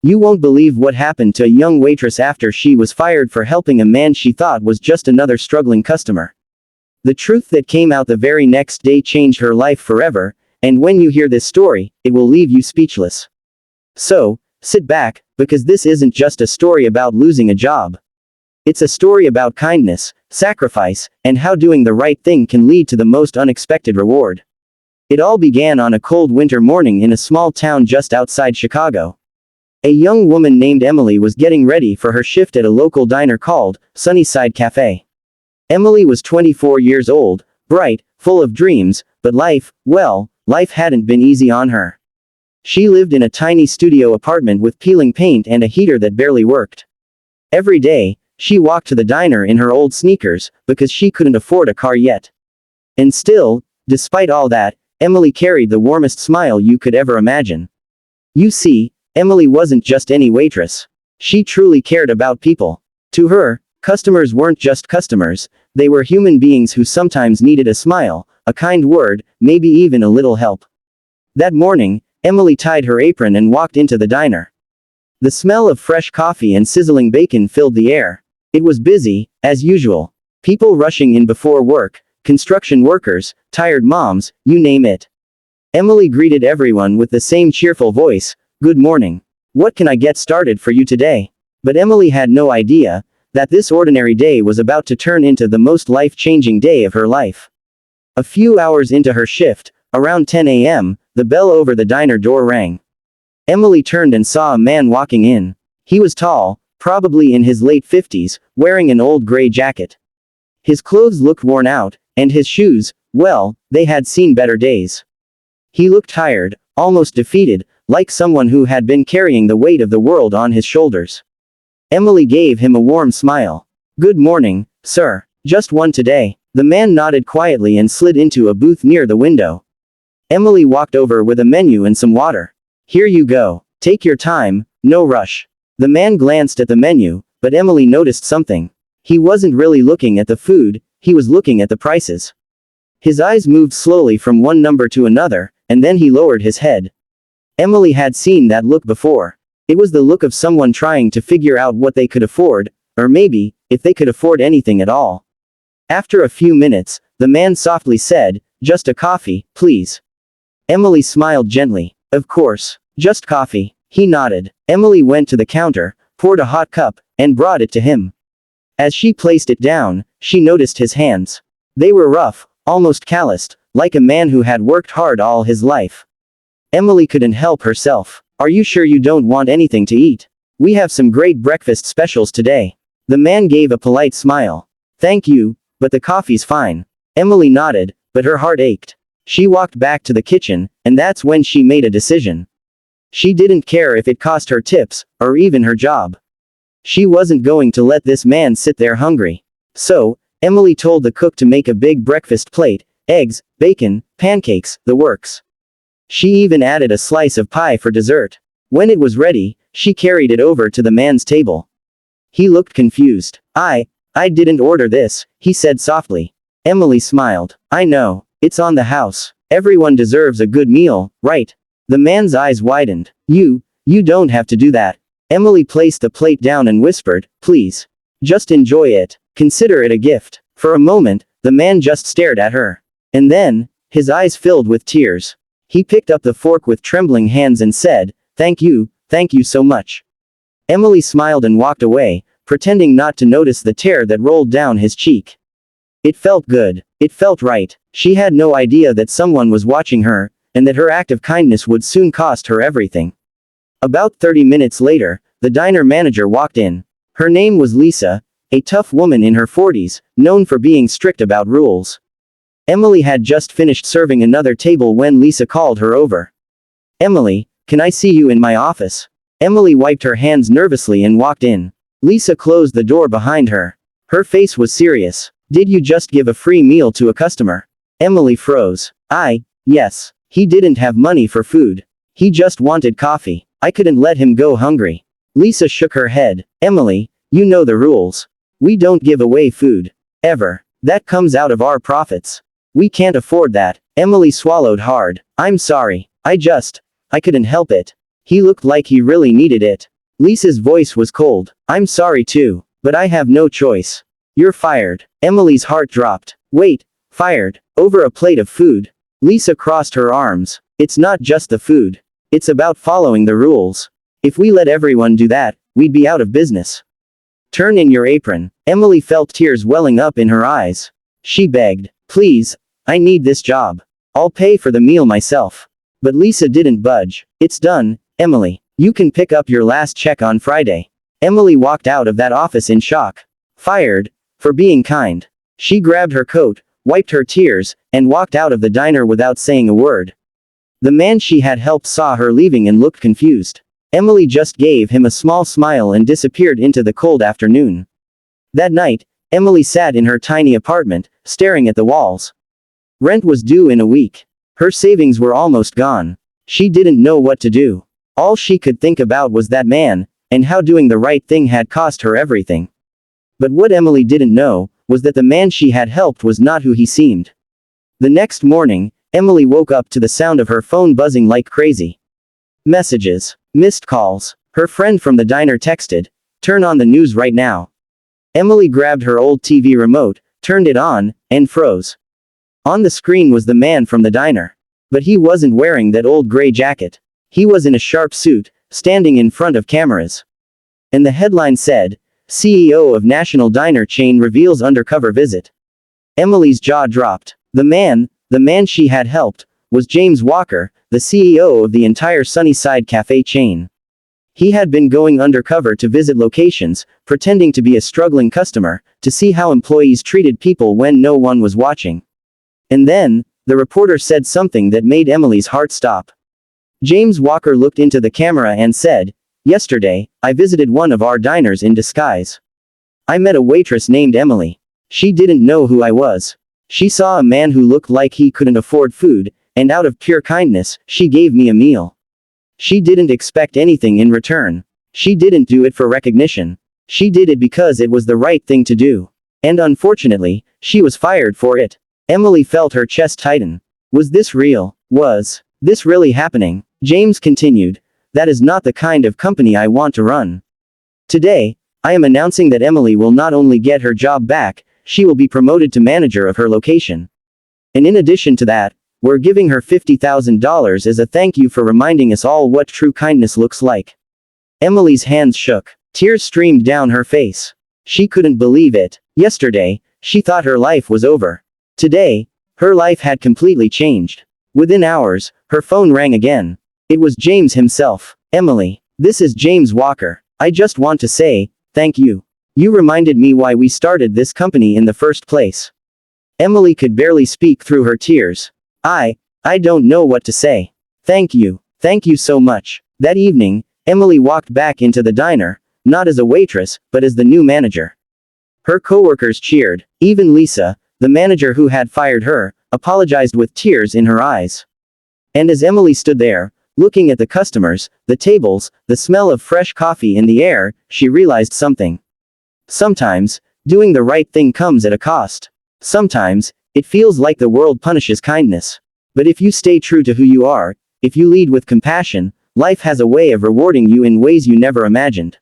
You won't believe what happened to a young waitress after she was fired for helping a man she thought was just another struggling customer. The truth that came out the very next day changed her life forever, and when you hear this story, it will leave you speechless. So, sit back, because this isn't just a story about losing a job. It's a story about kindness, sacrifice, and how doing the right thing can lead to the most unexpected reward. It all began on a cold winter morning in a small town just outside Chicago. A young woman named Emily was getting ready for her shift at a local diner called Sunnyside Cafe. Emily was 24 years old, bright, full of dreams, but life hadn't been easy on her. She lived in a tiny studio apartment with peeling paint and a heater that barely worked. Every day, she walked to the diner in her old sneakers, because she couldn't afford a car yet. And still, despite all that, Emily carried the warmest smile you could ever imagine. You see, Emily wasn't just any waitress. She truly cared about people. To her, customers weren't just customers, they were human beings who sometimes needed a smile, a kind word, maybe even a little help. That morning, Emily tied her apron and walked into the diner. The smell of fresh coffee and sizzling bacon filled the air. It was busy, as usual. People rushing in before work, construction workers, tired moms, you name it. Emily greeted everyone with the same cheerful voice, "Good morning. What can I get started for you today?" But Emily had no idea that this ordinary day was about to turn into the most life-changing day of her life. A few hours into her shift, around 10 a.m., the bell over the diner door rang. Emily turned and saw a man walking in. He was tall, probably in his late 50s, wearing an old gray jacket. His clothes looked worn out, and his shoes, well, they had seen better days. He looked tired, almost defeated, like someone who had been carrying the weight of the world on his shoulders. Emily gave him a warm smile. "Good morning, sir. Just one today." The man nodded quietly and slid into a booth near the window. Emily walked over with a menu and some water. "Here you go. Take your time, no rush." The man glanced at the menu, but Emily noticed something. He wasn't really looking at the food, he was looking at the prices. His eyes moved slowly from one number to another, and then he lowered his head. Emily had seen that look before. It was the look of someone trying to figure out what they could afford, or maybe, if they could afford anything at all. After a few minutes, the man softly said, "Just a coffee, please." Emily smiled gently. "Of course. Just coffee." He nodded. Emily went to the counter, poured a hot cup, and brought it to him. As she placed it down, she noticed his hands. They were rough, almost calloused, like a man who had worked hard all his life. Emily couldn't help herself. "Are you sure you don't want anything to eat? We have some great breakfast specials today." The man gave a polite smile. "Thank you, but the coffee's fine." Emily nodded, but her heart ached. She walked back to the kitchen, and that's when she made a decision. She didn't care if it cost her tips, or even her job. She wasn't going to let this man sit there hungry. So, Emily told the cook to make a big breakfast plate, eggs, bacon, pancakes, the works. She even added a slice of pie for dessert. When it was ready, she carried it over to the man's table. He looked confused. I didn't order this," he said softly. Emily smiled. "I know. It's on the house. Everyone deserves a good meal, right?" The man's eyes widened. You don't have to do that." Emily placed the plate down and whispered, "Please. Just enjoy it. Consider it a gift." For a moment, the man just stared at her. And then, his eyes filled with tears. He picked up the fork with trembling hands and said, thank you so much." Emily smiled and walked away, pretending not to notice the tear that rolled down his cheek. It felt good. It felt right. She had no idea that someone was watching her, and that her act of kindness would soon cost her everything. About 30 minutes later, the diner manager walked in. Her name was Lisa, a tough woman in her 40s, known for being strict about rules. Emily had just finished serving another table when Lisa called her over. "Emily, can I see you in my office?" Emily wiped her hands nervously and walked in. Lisa closed the door behind her. Her face was serious. "Did you just give a free meal to a customer?" Emily froze. Yes. He didn't have money for food. He just wanted coffee. I couldn't let him go hungry." Lisa shook her head. "Emily, you know the rules. We don't give away food. Ever. That comes out of our profits. We can't afford that." Emily swallowed hard. "I'm sorry. I couldn't help it." He looked like he really needed it. Lisa's voice was cold. I'm sorry too, but I have no choice. You're fired. Emily's heart dropped. Wait, fired? Over a plate of food? Lisa crossed her arms. It's not just the food. It's about following the rules. If we let everyone do that, we'd be out of business. Turn in your apron. Emily felt tears welling up in her eyes. She begged, please, I need this job. I'll pay for the meal myself. But Lisa didn't budge. It's done, Emily. You can pick up your last check on Friday. Emily walked out of that office in shock. Fired? For being kind. She grabbed her coat, wiped her tears, and walked out of the diner without saying a word. The man she had helped saw her leaving and looked confused. Emily just gave him a small smile and disappeared into the cold afternoon. That night, Emily sat in her tiny apartment, staring at the walls. Rent was due in a week. Her savings were almost gone. She didn't know what to do. All she could think about was that man, and how doing the right thing had cost her everything. But what Emily didn't know, was that the man she had helped was not who he seemed. The next morning, Emily woke up to the sound of her phone buzzing like crazy. Messages. Missed calls. Her friend from the diner texted, turn on the news right now. Emily grabbed her old TV remote, turned it on, and froze. On the screen was the man from the diner. But he wasn't wearing that old gray jacket. He was in a sharp suit, standing in front of cameras. And the headline said, CEO of National Diner Chain reveals undercover visit. Emily's jaw dropped. The man she had helped, was James Walker, the CEO of the entire Sunnyside Cafe chain. He had been going undercover to visit locations, pretending to be a struggling customer, to see how employees treated people when no one was watching. And then, the reporter said something that made Emily's heart stop. James Walker looked into the camera and said, yesterday, I visited one of our diners in disguise. I met a waitress named Emily. She didn't know who I was. She saw a man who looked like he couldn't afford food, and out of pure kindness, she gave me a meal. She didn't expect anything in return. She didn't do it for recognition. She did it because it was the right thing to do. And unfortunately, she was fired for it. Emily felt her chest tighten. Was this real? Was this really happening? James continued, that is not the kind of company I want to run. Today, I am announcing that Emily will not only get her job back, she will be promoted to manager of her location. And in addition to that, we're giving her $50,000 as a thank you for reminding us all what true kindness looks like. Emily's hands shook. Tears streamed down her face. She couldn't believe it. Yesterday, she thought her life was over. Today, her life had completely changed. Within hours, her phone rang again. It was James himself. Emily, this is James Walker. I just want to say, thank you. You reminded me why we started this company in the first place. Emily could barely speak through her tears. I don't know what to say. Thank you. Thank you so much. That evening, Emily walked back into the diner, not as a waitress, but as the new manager. Her coworkers cheered. Even Lisa, the manager who had fired her, apologized with tears in her eyes. And as Emily stood there, looking at the customers, the tables, the smell of fresh coffee in the air, she realized something. Sometimes, doing the right thing comes at a cost. Sometimes, it feels like the world punishes kindness. But if you stay true to who you are, if you lead with compassion, life has a way of rewarding you in ways you never imagined.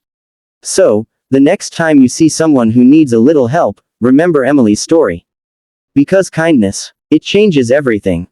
So, the next time you see someone who needs a little help, remember Emily's story. Because kindness, it changes everything.